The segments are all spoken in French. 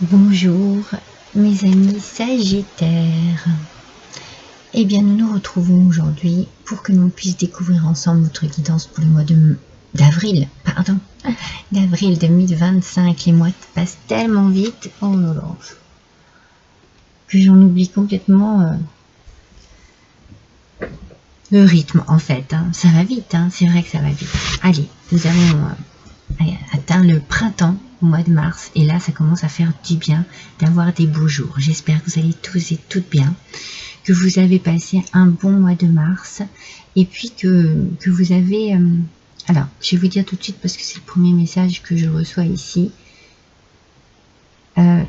Bonjour mes amis Sagittaires. Eh bien nous nous retrouvons aujourd'hui pour que nous puissions découvrir ensemble votre guidance pour le mois d'avril 2025. Les mois passent tellement vite, oh là là, que j'en oublie complètement le rythme en fait. Ça va vite, c'est vrai que ça va vite. Allez, nous avons atteint le printemps au mois de mars et là ça commence à faire du bien d'avoir des beaux jours. J'espère que vous allez tous et toutes bien, que vous avez passé un bon mois de mars et puis que vous avez alors je vais vous dire tout de suite parce que c'est le premier message que je reçois ici. Je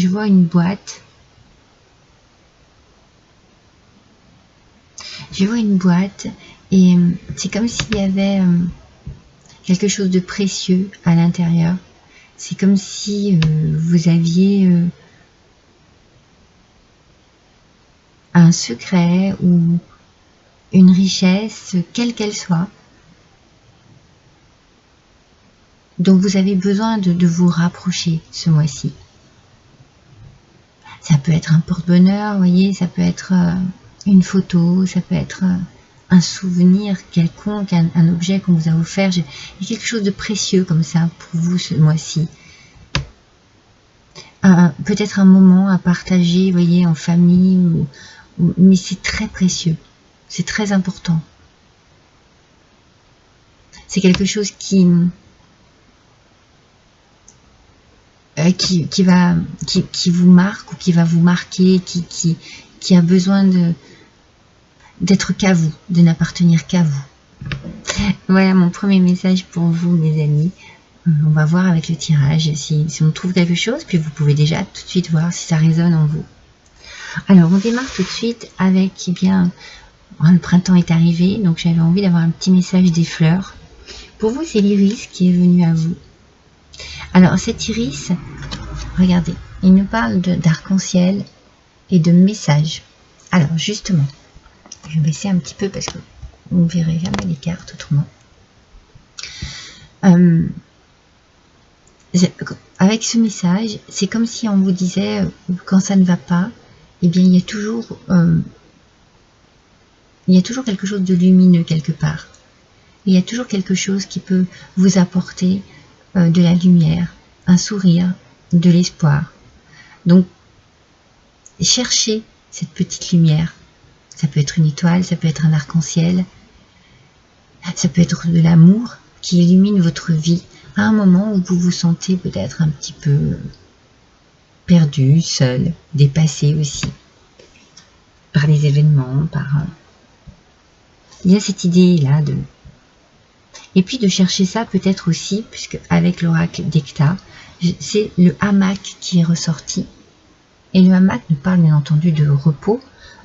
vois une boîte. Et c'est comme s'il y avait quelque chose de précieux à l'intérieur. C'est comme si vous aviez un secret ou une richesse, quelle qu'elle soit, dont vous avez besoin de vous rapprocher ce mois-ci. Ça peut être un porte-bonheur, vous voyez, ça peut être une photo, ça peut être un souvenir quelconque, un objet qu'on vous a offert. Il y a quelque chose de précieux comme ça pour vous ce mois-ci. Peut-être un moment à partager, vous voyez, en famille, mais c'est très précieux, c'est très important. C'est quelque chose qui vous marque ou qui va vous marquer, qui a besoin d'être qu'à vous, de n'appartenir qu'à vous. Voilà mon premier message pour vous, mes amis. On va voir avec le tirage si on trouve quelque chose, puis vous pouvez déjà tout de suite voir si ça résonne en vous. Alors, on démarre tout de suite avec, eh bien, le printemps est arrivé, donc j'avais envie d'avoir un petit message des fleurs. Pour vous, c'est l'iris qui est venu à vous. Alors, cet iris, regardez, il nous parle d'arc-en-ciel et de messages. Alors, justement, je vais baisser un petit peu parce que vous ne verrez jamais les cartes autrement. Avec ce message, c'est comme si on vous disait, quand ça ne va pas, eh bien, il y a toujours quelque chose de lumineux quelque part. Il y a toujours quelque chose qui peut vous apporter de la lumière, un sourire, de l'espoir. Donc, cherchez cette petite lumière. Ça peut être une étoile, ça peut être un arc-en-ciel, ça peut être de l'amour qui illumine votre vie à un moment où vous vous sentez peut-être un petit peu perdu, seul, dépassé aussi par les événements, il y a cette idée-là et puis de chercher ça peut-être aussi, puisque avec l'oracle d'Hecta, c'est le hamac qui est ressorti. Et le hamac nous parle bien entendu de repos,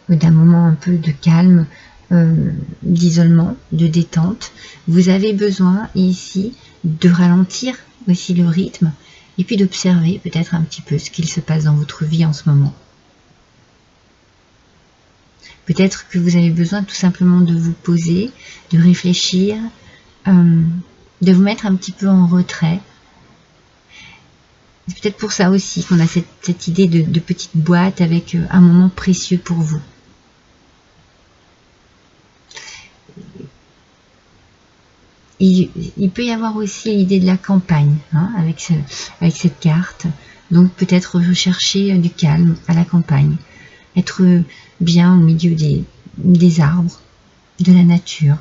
d'un moment un peu de calme, d'isolement, de détente. Vous avez besoin ici de ralentir aussi le rythme et puis d'observer peut-être un petit peu ce qu'il se passe dans votre vie en ce moment. Peut-être que vous avez besoin tout simplement de vous poser, de réfléchir, de vous mettre un petit peu en retrait. C'est peut-être pour ça aussi qu'on a cette idée de petite boîte avec un moment précieux pour vous. Il peut y avoir aussi l'idée de la campagne avec cette carte. Donc peut-être rechercher du calme à la campagne. Être bien au milieu des arbres, de la nature,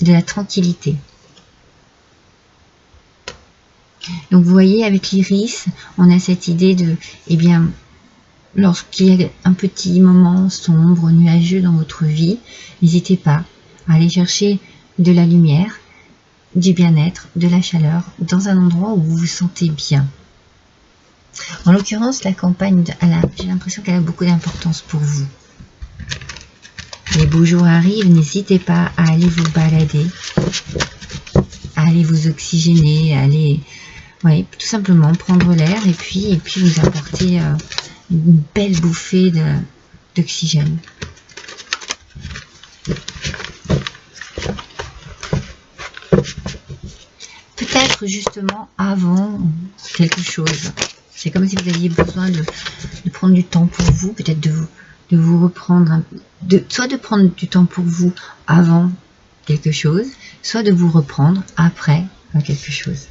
de la tranquillité. Donc vous voyez, avec l'iris, on a cette idée de, eh bien, lorsqu'il y a un petit moment sombre, nuageux dans votre vie, n'hésitez pas à aller chercher de la lumière, du bien-être, de la chaleur, dans un endroit où vous vous sentez bien. En l'occurrence, la campagne, j'ai l'impression qu'elle a beaucoup d'importance pour vous. Les beaux jours arrivent, n'hésitez pas à aller vous balader, à aller vous oxygéner, à aller, tout simplement prendre l'air et puis vous apporter une belle bouffée d'oxygène. Peut-être peut-être justement avant quelque chose. C'est comme si vous aviez besoin de prendre du temps pour vous, peut-être de vous reprendre, soit de prendre du temps pour vous avant quelque chose, soit de vous reprendre après quelque chose.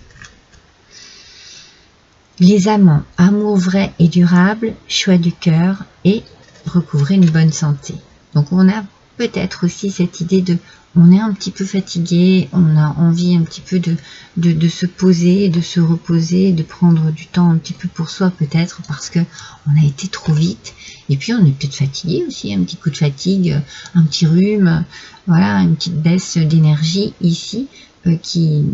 Les amants, amour vrai et durable, choix du cœur et recouvrer une bonne santé. Donc on a peut-être aussi cette idée de, on est un petit peu fatigué, on a envie un petit peu de se poser, de se reposer, de prendre du temps un petit peu pour soi peut-être parce que on a été trop vite. Et puis on est peut-être fatigué aussi, un petit coup de fatigue, un petit rhume, voilà, une petite baisse d'énergie ici qui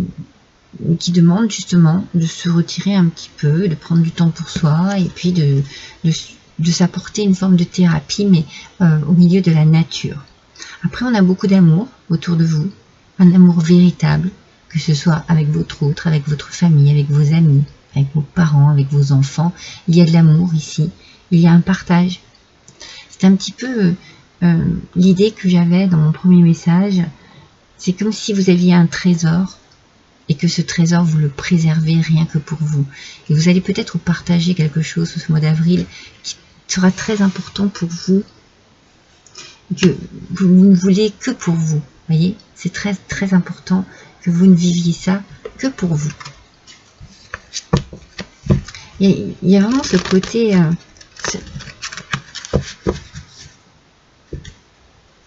demande justement de se retirer un petit peu, de prendre du temps pour soi et puis de s'apporter une forme de thérapie, mais au milieu de la nature. Après, on a beaucoup d'amour autour de vous, un amour véritable, que ce soit avec votre autre, avec votre famille, avec vos amis, avec vos parents, avec vos enfants. Il y a de l'amour ici, il y a un partage. C'est un petit peu l'idée que j'avais dans mon premier message. C'est comme si vous aviez un trésor et que ce trésor, vous le préservez rien que pour vous. Et vous allez peut-être partager quelque chose ce mois d'avril qui sera très important pour vous, que vous ne voulez que pour vous. Voyez, c'est très très important que vous ne viviez ça que pour vous. Il y a vraiment ce côté...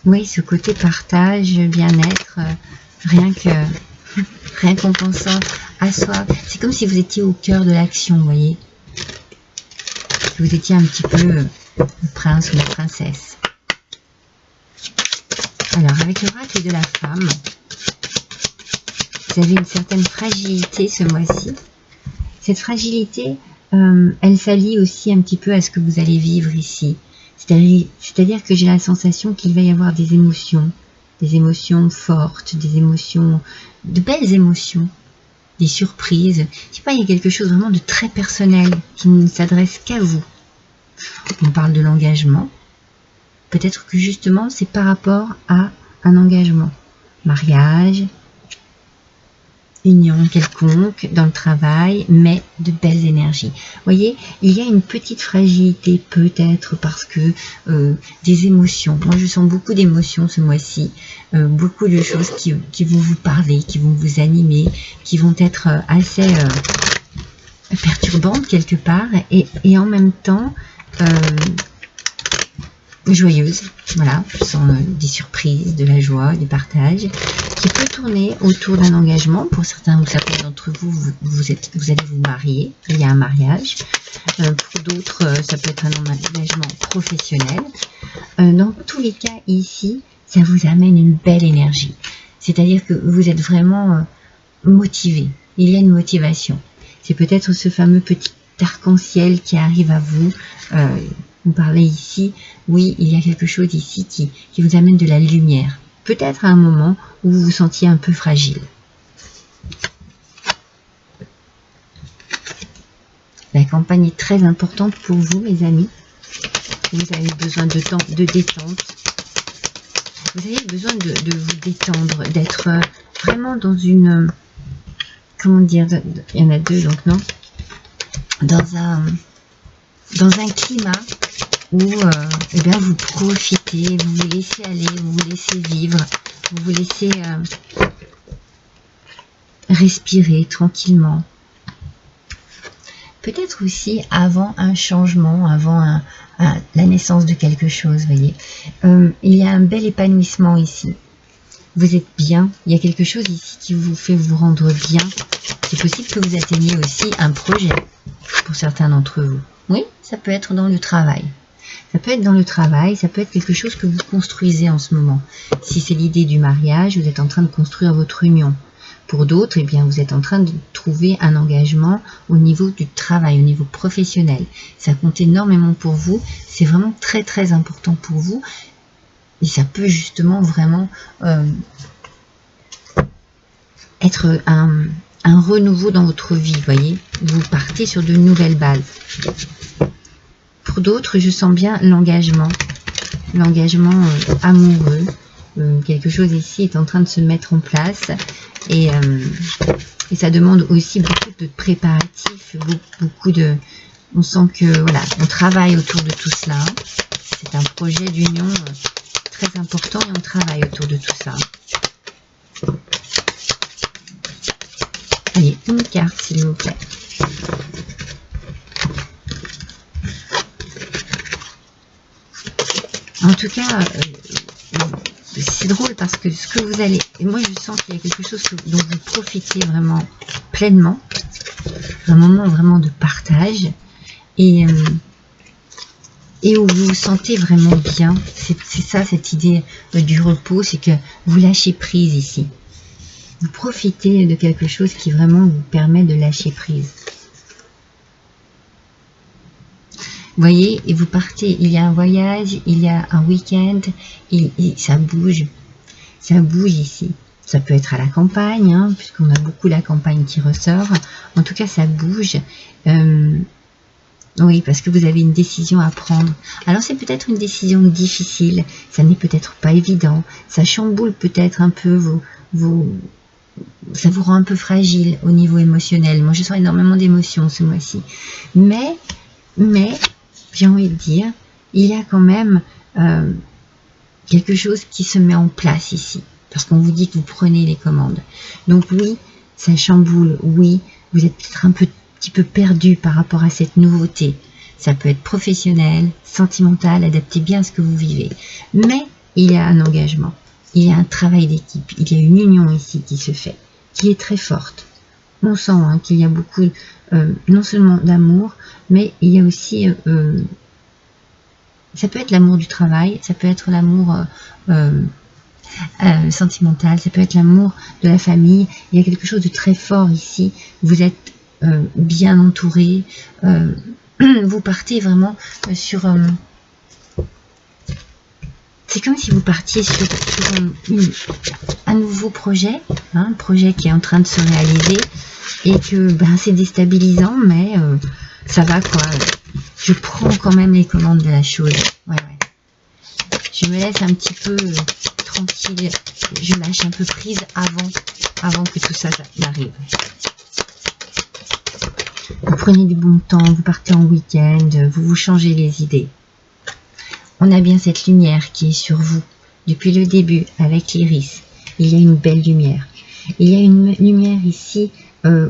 oui, ce côté partage, bien-être, rien qu'en pensant à soi. C'est comme si vous étiez au cœur de l'action, vous voyez. Vous étiez un petit peu le prince ou la princesse. Alors, avec l'oracle de la femme, vous avez une certaine fragilité ce mois-ci. Cette fragilité, elle s'allie aussi un petit peu à ce que vous allez vivre ici. C'est-à-dire que j'ai la sensation qu'il va y avoir des émotions fortes, des émotions, de belles émotions, des surprises. Je sais pas, il y a quelque chose vraiment de très personnel qui ne s'adresse qu'à vous. On parle de l'engagement. Peut-être que justement, c'est par rapport à un engagement. Mariage, union quelconque dans le travail, mais de belles énergies. Vous voyez, il y a une petite fragilité peut-être parce que des émotions. Moi, je sens beaucoup d'émotions ce mois-ci, beaucoup de choses qui vont vous parler, qui vont vous animer, qui vont être assez perturbantes quelque part et en même temps joyeuse. Voilà, je sens des surprises, de la joie, du partage, qui peut tourner autour d'un engagement. Pour certains ou certaines d'entre vous, vous allez vous marier, il y a un mariage. Pour d'autres, ça peut être un engagement professionnel. Dans tous les cas, ici, ça vous amène une belle énergie. C'est-à-dire que vous êtes vraiment motivé. Il y a une motivation. C'est peut-être ce fameux petit arc-en-ciel qui arrive à vous. Vous parlez ici, oui, il y a quelque chose ici qui vous amène de la lumière. Peut-être à un moment où vous vous sentiez un peu fragile. La campagne est très importante pour vous, mes amis. Vous avez besoin de temps de détente. Vous avez besoin de vous détendre, d'être vraiment dans une... Comment dire, il y en a deux, donc non. Dans un climat où eh bien, vous profitez, vous vous laissez aller, vous vous laissez vivre, vous vous laissez respirer tranquillement. Peut-être aussi avant un changement, avant la naissance de quelque chose, vous voyez. Il y a un bel épanouissement ici. Vous êtes bien, il y a quelque chose ici qui vous fait vous rendre bien. C'est possible que vous atteigniez aussi un projet pour certains d'entre vous. Oui, ça peut être dans le travail. Ça peut être dans le travail, ça peut être quelque chose que vous construisez en ce moment. Si c'est l'idée du mariage, vous êtes en train de construire votre union. Pour d'autres, eh bien, vous êtes en train de trouver un engagement au niveau du travail, au niveau professionnel. Ça compte énormément pour vous. C'est vraiment très très important pour vous. Et ça peut justement vraiment être un renouveau dans votre vie, voyez. Vous partez sur de nouvelles bases. Pour d'autres, je sens bien l'engagement amoureux. Quelque chose ici est en train de se mettre en place et et ça demande aussi beaucoup de préparatifs, beaucoup de... On sent que voilà, on travaille autour de tout cela. C'est un projet d'union très important et on travaille autour de tout ça. Allez, une carte s'il vous plaît. En tout cas, c'est drôle parce que ce que vous allez... Moi, je sens qu'il y a quelque chose dont vous profitez vraiment pleinement. Un moment vraiment de partage. Et où vous vous sentez vraiment bien. C'est ça, cette idée du repos, c'est que vous lâchez prise ici. Vous profitez de quelque chose qui vraiment vous permet de lâcher prise. Vous voyez, et vous partez, il y a un voyage, il y a un week-end, et ça bouge ici. Ça peut être à la campagne, hein, puisqu'on a beaucoup la campagne qui ressort. En tout cas, ça bouge. Oui, parce que vous avez une décision à prendre. Alors, c'est peut-être une décision difficile. Ça n'est peut-être pas évident. Ça chamboule peut-être un peu ça vous rend un peu fragile au niveau émotionnel. Moi, je sens énormément d'émotions ce mois-ci. Mais, j'ai envie de dire, il y a quand même quelque chose qui se met en place ici. Parce qu'on vous dit que vous prenez les commandes. Donc oui, ça chamboule. Oui, vous êtes peut-être un petit peu perdu par rapport à cette nouveauté. Ça peut être professionnel, sentimental, adapté bien à ce que vous vivez. Mais il y a un engagement. Il y a un travail d'équipe. Il y a une union ici qui se fait, qui est très forte. On sent qu'il y a beaucoup, non seulement d'amour, mais il y a aussi... ça peut être l'amour du travail, ça peut être l'amour sentimental, ça peut être l'amour de la famille. Il y a quelque chose de très fort ici. Vous êtes bien entouré. Vous partez vraiment sur... c'est comme si vous partiez sur un nouveau projet, hein, un projet qui est en train de se réaliser et que c'est déstabilisant, mais ça va quoi. Je prends quand même les commandes de la chose. Ouais. Je me laisse un petit peu tranquille, je lâche un peu prise avant que tout ça n'arrive. Vous prenez du bon temps, vous partez en week-end, vous changez les idées. On a bien cette lumière qui est sur vous depuis le début avec l'iris. Il y a une belle lumière. Il y a une lumière ici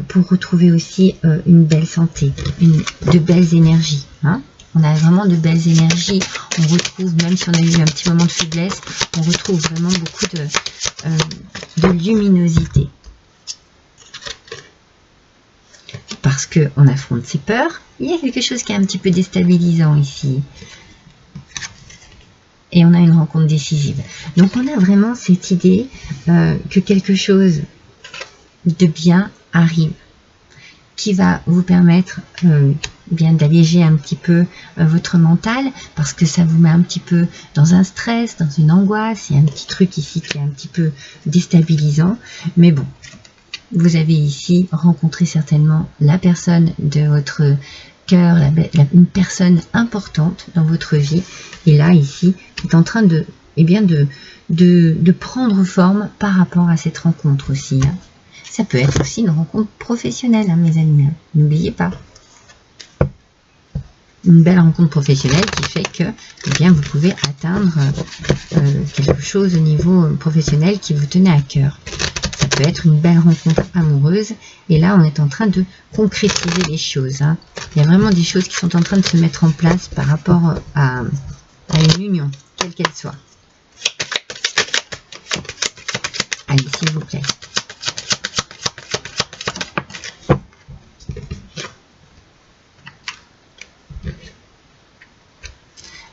pour retrouver aussi une belle santé, de belles énergies. Hein. On a vraiment de belles énergies. On retrouve, même si on a eu un petit moment de faiblesse, on retrouve vraiment beaucoup de luminosité. Parce qu'on affronte ses peurs, il y a quelque chose qui est un petit peu déstabilisant ici. Et on a une rencontre décisive. Donc on a vraiment cette idée que quelque chose de bien arrive, qui va vous permettre bien d'alléger un petit peu votre mental, parce que ça vous met un petit peu dans un stress, dans une angoisse. Il y a un petit truc ici qui est un petit peu déstabilisant. Mais bon, vous avez ici rencontré certainement la personne de votre cœur, une personne importante dans votre vie. Et là, ici, est en train de prendre forme par rapport à cette rencontre aussi. Hein. Ça peut être aussi une rencontre professionnelle, hein, mes amis. N'oubliez pas. Une belle rencontre professionnelle qui fait que vous pouvez atteindre quelque chose au niveau professionnel qui vous tenait à cœur. Ça peut être une belle rencontre amoureuse. Et là, on est en train de concrétiser les choses. Hein. Il y a vraiment des choses qui sont en train de se mettre en place par rapport à une union, quelle qu'elle soit. Allez, s'il vous plaît.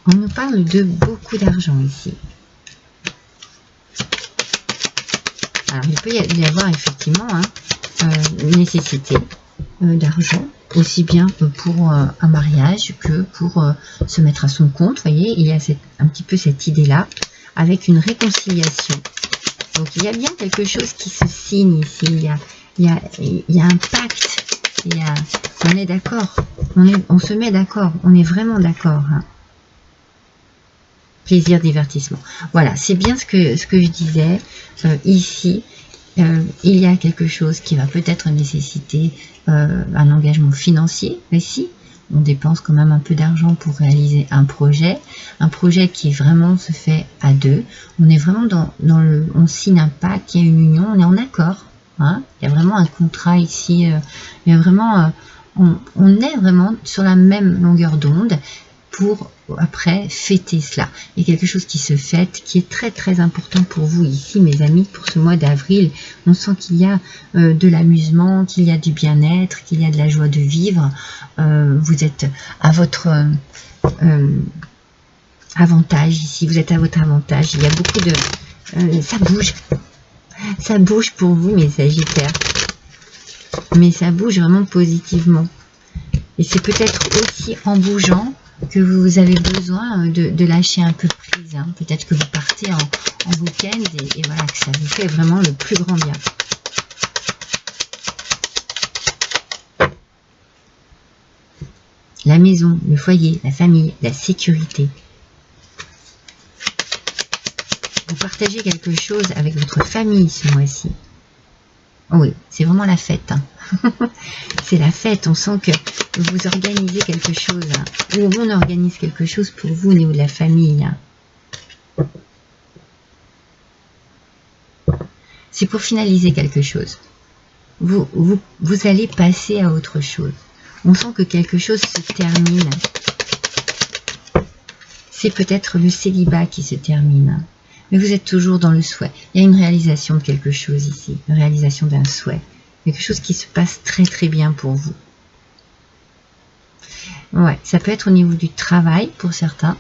On nous parle de beaucoup d'argent ici. Alors, il peut y avoir effectivement une nécessité d'argent, aussi bien pour un mariage que pour se mettre à son compte. Vous voyez, il y a un petit peu cette idée-là, avec une réconciliation. Donc, il y a bien quelque chose qui se signe ici. Il y a un pacte. On est d'accord. On se met d'accord. On est vraiment d'accord. Hein. Plaisir, divertissement. Voilà, c'est bien ce que je disais ici. il y a quelque chose qui va peut-être nécessiter un engagement financier aussi. On dépense quand même un peu d'argent pour réaliser un projet qui vraiment se fait à deux. On est vraiment on signe un pacte, il y a une union, on est en accord. Hein, il y a vraiment un contrat ici. Il y a vraiment, on est vraiment sur la même longueur d'onde pour après fêter cela. Il y a quelque chose qui se fête, qui est très très important pour vous ici, mes amis, pour ce mois d'avril. On sent qu'il y a de l'amusement, qu'il y a du bien-être, qu'il y a de la joie de vivre. Vous êtes à votre avantage ici, vous êtes à votre avantage. Il y a beaucoup de... ça bouge pour vous, mes Sagittaires. Mais ça bouge vraiment positivement. Et c'est peut-être aussi en bougeant que vous avez besoin de lâcher un peu prise. Hein. Peut-être que vous partez en week-end et voilà, que ça vous fait vraiment le plus grand bien. La maison, le foyer, la famille, la sécurité. Vous partagez quelque chose avec votre famille ce mois-ci. Oh oui, c'est vraiment la fête. Hein. C'est la fête, on sent que vous organisez quelque chose, hein, ou on organise quelque chose pour vous au niveau de la famille. Hein. C'est pour finaliser quelque chose. Vous allez passer à autre chose. On sent que quelque chose se termine. C'est peut-être le célibat qui se termine. Mais vous êtes toujours dans le souhait. Il y a une réalisation de quelque chose ici, une réalisation d'un souhait. Quelque chose qui se passe très très bien pour vous. Ouais, ça peut être au niveau du travail pour certains,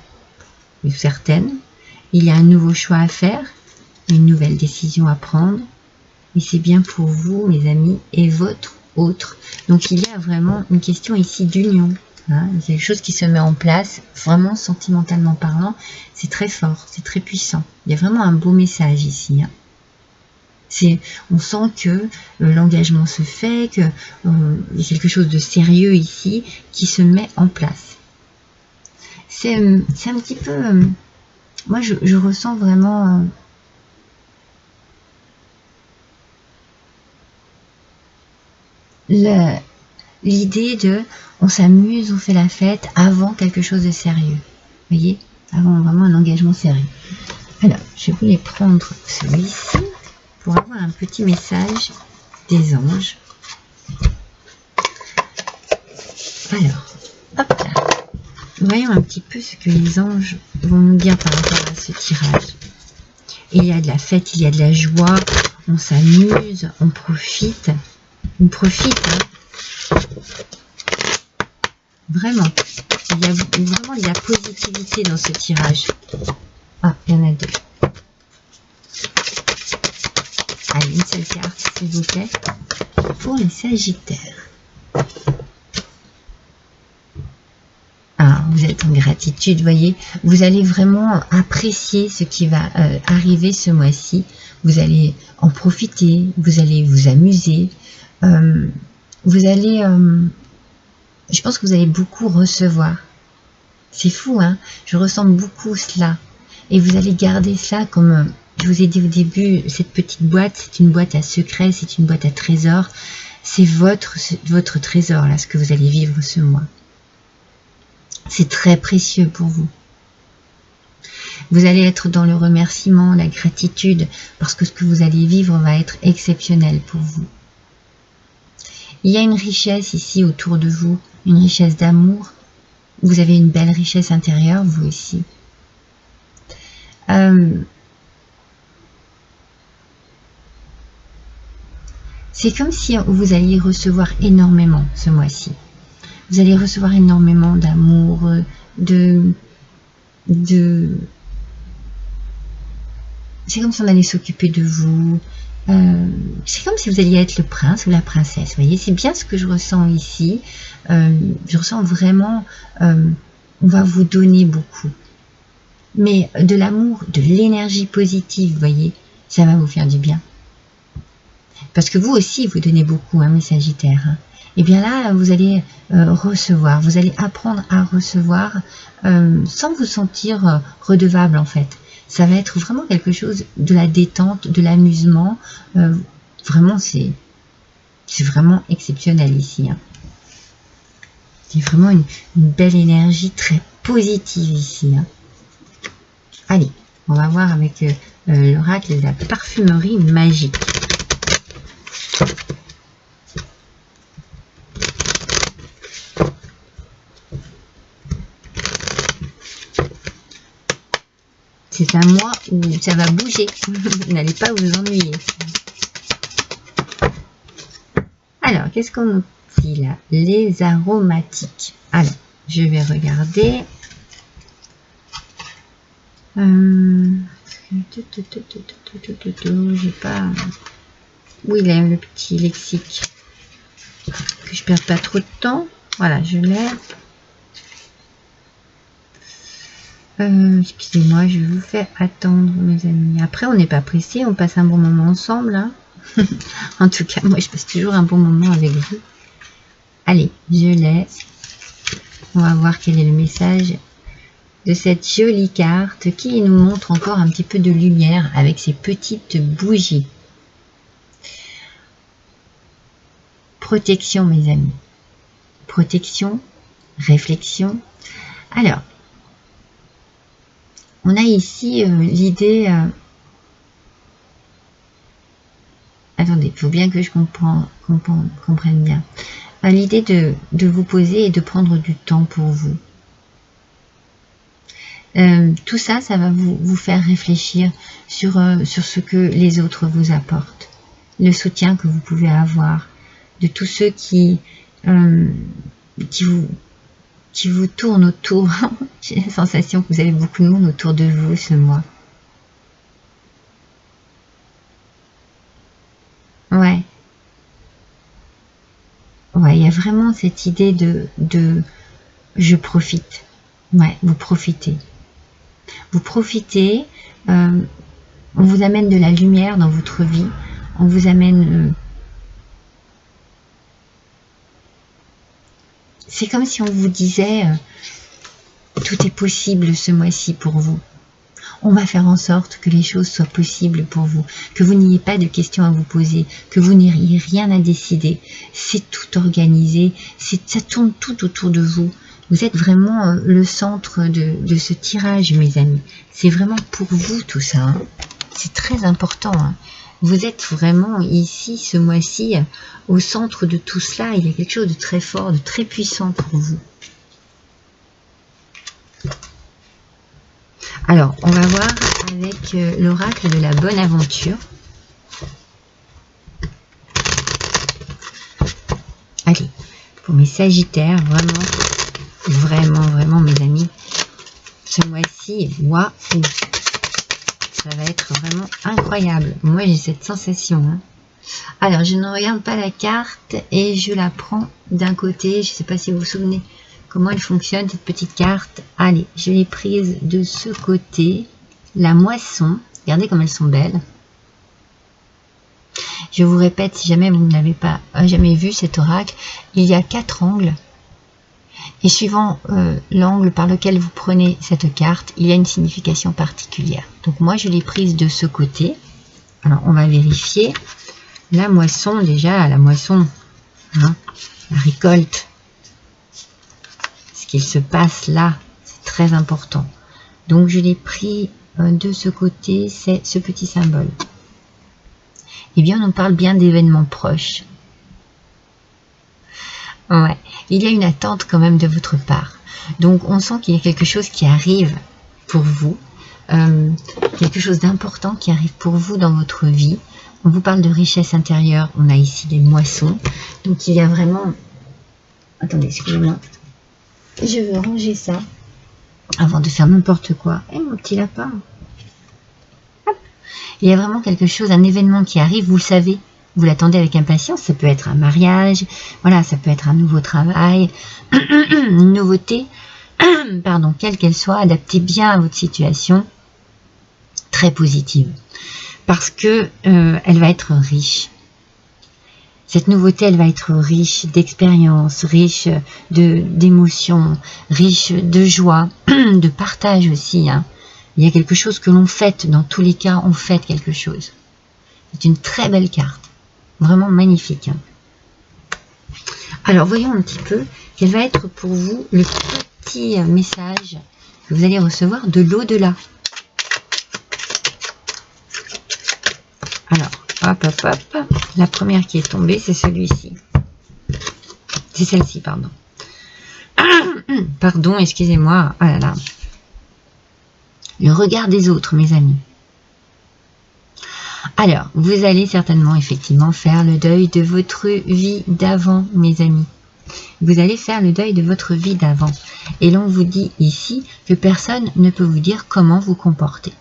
ou certaines. Il y a un nouveau choix à faire, une nouvelle décision à prendre. Et c'est bien pour vous, mes amis, et votre autre. Donc il y a vraiment une question ici d'union. Hein, il y a quelque chose qui se met en place, vraiment sentimentalement parlant, c'est très fort, c'est très puissant. Il y a vraiment un beau message ici. Hein. On sent que l'engagement se fait, qu'il y a quelque chose de sérieux ici qui se met en place. C'est un petit peu... moi, je ressens vraiment... l'idée de on s'amuse, on fait la fête avant quelque chose de sérieux. Vous voyez, avant vraiment un engagement sérieux. Alors, je voulais prendre celui-ci pour avoir un petit message des anges. Alors, hop là. Voyons un petit peu ce que les anges vont nous dire par rapport à ce tirage. Il y a de la fête, il y a de la joie, on s'amuse, on profite. On profite, hein. Vraiment. Il y a vraiment de la positivité dans ce tirage. Ah, il y en a deux. Allez, une seule carte, s'il vous plaît, pour les Sagittaires. Ah, vous êtes en gratitude, voyez. Vous allez vraiment apprécier ce qui va arriver ce mois-ci. Vous allez en profiter, vous allez vous amuser. Vous allez... je pense que vous allez beaucoup recevoir. C'est fou, hein? Je ressens beaucoup cela. Et vous allez garder cela comme... je vous ai dit au début, cette petite boîte, c'est une boîte à secrets, c'est une boîte à trésors. C'est votre trésor, là, ce que vous allez vivre ce mois. C'est très précieux pour vous. Vous allez être dans le remerciement, la gratitude, parce que ce que vous allez vivre va être exceptionnel pour vous. Il y a une richesse ici autour de vous, une richesse d'amour. Vous avez une belle richesse intérieure, vous aussi. C'est comme si vous alliez recevoir énormément ce mois-ci. Vous allez recevoir énormément d'amour, c'est comme si on allait s'occuper de vous. C'est comme si vous alliez être le prince ou la princesse. Vous voyez, c'est bien ce que je ressens ici. Je ressens vraiment, on va vous donner beaucoup. Mais de l'amour, de l'énergie positive, vous voyez, ça va vous faire du bien. Parce que vous aussi, vous donnez beaucoup, hein, mes Sagittaires. Hein. Et bien là, vous allez recevoir, vous allez apprendre à recevoir sans vous sentir redevable en fait. Ça va être vraiment quelque chose de la détente, de l'amusement. Vraiment, c'est vraiment exceptionnel ici. Hein. C'est vraiment une belle énergie très positive ici. Hein. Allez, on va voir avec l'oracle de la parfumerie magique. C'est un mois où ça va bouger. Vous n'allez pas vous ennuyer. Alors, qu'est-ce qu'on nous dit là? Les aromatiques. Alors, je vais regarder. J'ai pas... Où il est le petit lexique? Que je perde pas trop de temps. Voilà, je l'ai. Excusez-moi, je vous fais attendre, mes amis. Après, on n'est pas pressé, on passe un bon moment ensemble. Hein. En tout cas, moi, je passe toujours un bon moment avec vous. Allez, je l'ai. On va voir quel est le message de cette jolie carte qui nous montre encore un petit peu de lumière avec ces petites bougies. Protection, mes amis. Protection, réflexion. Alors, on a ici l'idée... Attendez, il faut bien que je comprenne bien. L'idée de vous poser et de prendre du temps pour vous. Tout ça, ça va vous faire réfléchir sur ce que les autres vous apportent. Le soutien que vous pouvez avoir. De tous ceux qui vous tournent autour. J'ai la sensation que vous avez beaucoup de monde autour de vous ce mois. Ouais. Ouais, il y a vraiment cette idée de je profite. Ouais, vous profitez. Vous profitez, on vous amène de la lumière dans votre vie, on vous amène... c'est comme si on vous disait tout est possible ce mois-ci pour vous. On va faire en sorte que les choses soient possibles pour vous, que vous n'ayez pas de questions à vous poser, que vous n'ayez rien à décider. C'est tout organisé, ça tourne tout autour de vous. Vous êtes vraiment le centre de ce tirage, mes amis. C'est vraiment pour vous tout ça. Hein. C'est très important. Hein. Vous êtes vraiment ici, ce mois-ci, au centre de tout cela. Il y a quelque chose de très fort, de très puissant pour vous. Alors, on va voir avec l'oracle de la bonne aventure. Allez, pour mes sagittaires, vraiment, mes amis, ce mois-ci, waouh, ça va être vraiment incroyable. Moi, j'ai cette sensation. Hein. Alors, je ne regarde pas la carte et je la prends d'un côté. Je ne sais pas si vous vous souvenez comment elle fonctionne, cette petite carte. Allez, je l'ai prise de ce côté. La moisson. Regardez comme elles sont belles. Je vous répète, si jamais vous n'avez pas jamais vu cet oracle, il y a 4 angles. Et suivant l'angle par lequel vous prenez cette carte, il y a une signification particulière. Donc moi, je l'ai prise de ce côté. Alors, on va vérifier. La moisson, déjà, la moisson, hein, la récolte. Ce qu'il se passe là, c'est très important. Donc, je l'ai pris de ce côté, c'est ce petit symbole. Eh bien, on nous parle bien d'événements proches. Ouais, il y a une attente quand même de votre part. Donc, on sent qu'il y a quelque chose qui arrive pour vous. Quelque chose d'important qui arrive pour vous dans votre vie. On vous parle de richesse intérieure. On a ici des moissons. Donc, il y a vraiment... Attendez, excusez-moi. Je veux ranger ça avant de faire n'importe quoi. Eh, mon petit lapin. Hop. Il y a vraiment quelque chose, un événement qui arrive, vous le savez. Vous l'attendez avec impatience, ça peut être un mariage, voilà, ça peut être un nouveau travail, une nouveauté, pardon, quelle qu'elle soit, adaptez bien à votre situation, très positive, parce que elle va être riche. Cette nouveauté, elle va être riche d'expériences, riche d'émotions, riche de joie, de partage aussi. Hein. Il y a quelque chose que l'on fête, dans tous les cas, on fête quelque chose. C'est une très belle carte. Vraiment magnifique. Alors, voyons un petit peu quel va être pour vous le petit message que vous allez recevoir de l'au-delà. Alors, hop, hop, hop. La première qui est tombée, c'est celui-ci. C'est celle-ci, pardon. Pardon, excusez-moi. Oh là là. Le regard des autres, mes amis. Alors, vous allez certainement, effectivement, faire le deuil de votre vie d'avant, mes amis. Vous allez faire le deuil de votre vie d'avant. Et l'on vous dit ici que personne ne peut vous dire comment vous comporter.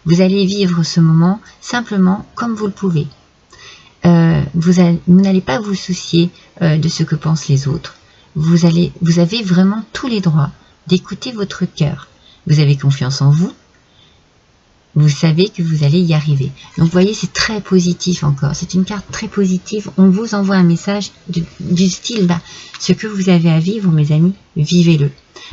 Vous allez vivre ce moment simplement comme vous le pouvez. Vous n'allez pas vous soucier de ce que pensent les autres. Vous avez vraiment tous les droits d'écouter votre cœur. Vous avez confiance en vous. Vous savez que vous allez y arriver. Donc, vous voyez, c'est très positif encore. C'est une carte très positive. On vous envoie un message du style, ce que vous avez à vivre, mes amis, vivez-le.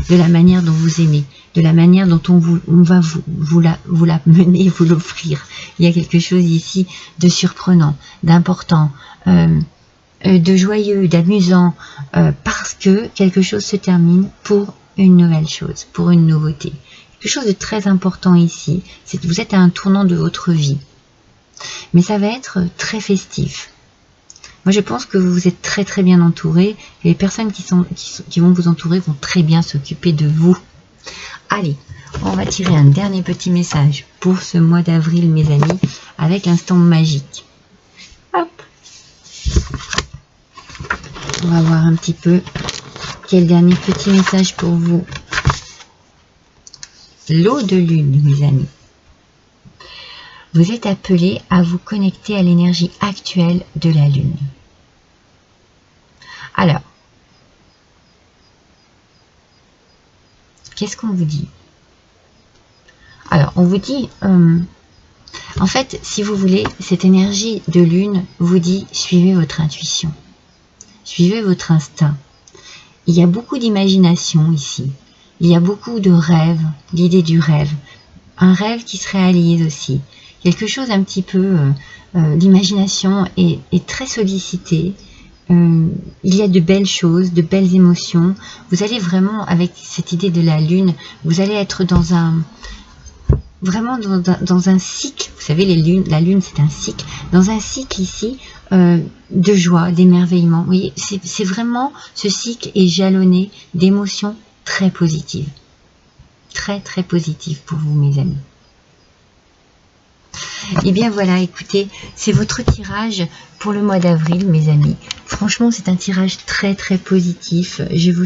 De la manière dont vous aimez, de la manière dont on va vous la mener, vous l'offrir. Il y a quelque chose ici de surprenant, d'important, de joyeux, d'amusant, parce que quelque chose se termine pour une nouvelle chose, pour une nouveauté. Quelque chose de très important ici, c'est que vous êtes à un tournant de votre vie. Mais ça va être très festif. Moi, je pense que vous êtes très très bien entouré. Et les personnes qui vont vous entourer vont très bien s'occuper de vous. Allez, on va tirer un dernier petit message pour ce mois d'avril, mes amis, avec l'instant magique. Hop. On va voir un petit peu quel dernier petit message pour vous. L'eau de lune, mes amis. Vous êtes appelés à vous connecter à l'énergie actuelle de la lune. Alors, qu'est-ce qu'on vous dit? Alors, on vous dit, en fait, si vous voulez, cette énergie de lune vous dit, suivez votre intuition, suivez votre instinct. Il y a beaucoup d'imagination ici, il y a beaucoup de rêves, l'idée du rêve, un rêve qui se réalise aussi, quelque chose un petit peu, l'imagination est très sollicitée. Il y a de belles choses, de belles émotions. Vous allez vraiment, avec cette idée de la lune, vous allez être dans un cycle. Vous savez, la lune c'est un cycle. Dans un cycle ici de joie, d'émerveillement. Vous voyez, c'est vraiment, ce cycle est jalonné d'émotions très positives. Très très positives pour vous, mes amis. Et bien voilà, écoutez, c'est votre tirage pour le mois d'avril, mes amis. Franchement, c'est un tirage très très positif. Je ne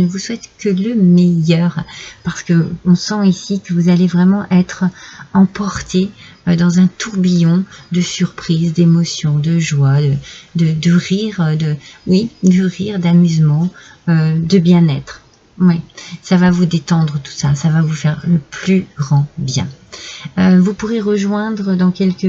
vous souhaite que le meilleur, parce que on sent ici que vous allez vraiment être emporté dans un tourbillon de surprises, d'émotions, de joie, de rire, de rire, d'amusement, de bien-être. Oui, ça va vous détendre tout ça, ça va vous faire le plus grand bien. Vous pourrez rejoindre dans quelques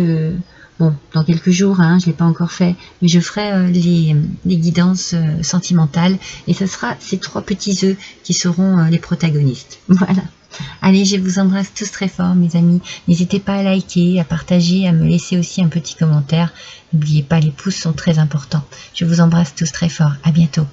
jours, hein, je ne l'ai pas encore fait, mais je ferai les guidances sentimentales, et ce sera ces 3 petits œufs qui seront les protagonistes. Voilà. Allez, je vous embrasse tous très fort, mes amis. N'hésitez pas à liker, à partager, à me laisser aussi un petit commentaire. N'oubliez pas, les pouces sont très importants. Je vous embrasse tous très fort. À bientôt.